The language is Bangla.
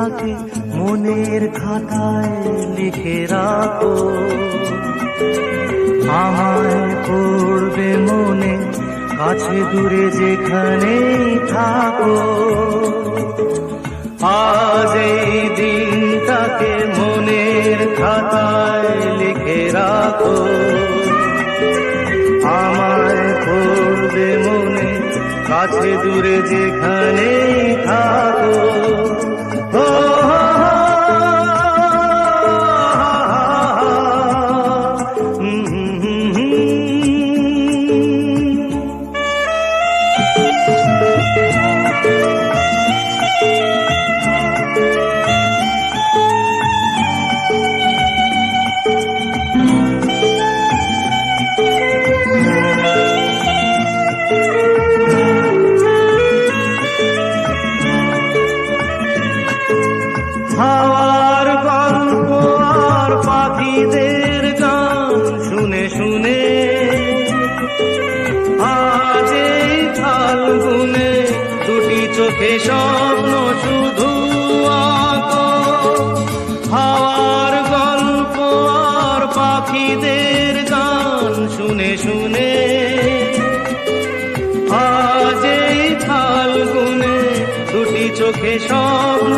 দিনটাকে মনের খাতায় লিখে রাখো, আমায় পড়বে মনে কাছে দূরে যেখানেই থাকো। আজ এই দিনটাকে মনের খাতায় লিখে রাখো, আমায় পড়বে মনে কাছে দূরে যেখানেই থাকো। হাওয়ার গল্প আর পাখিদের গান শুনে শুনে আজ এই ফাল্গুনে দুটি চোখে স্বপ্ন শুধু আঁকো। হাওয়ার গল্প আর পাখিদের গান শুনে শুনে আজ এই ফাল্গুনে দুটি চোখে স্বপ্ন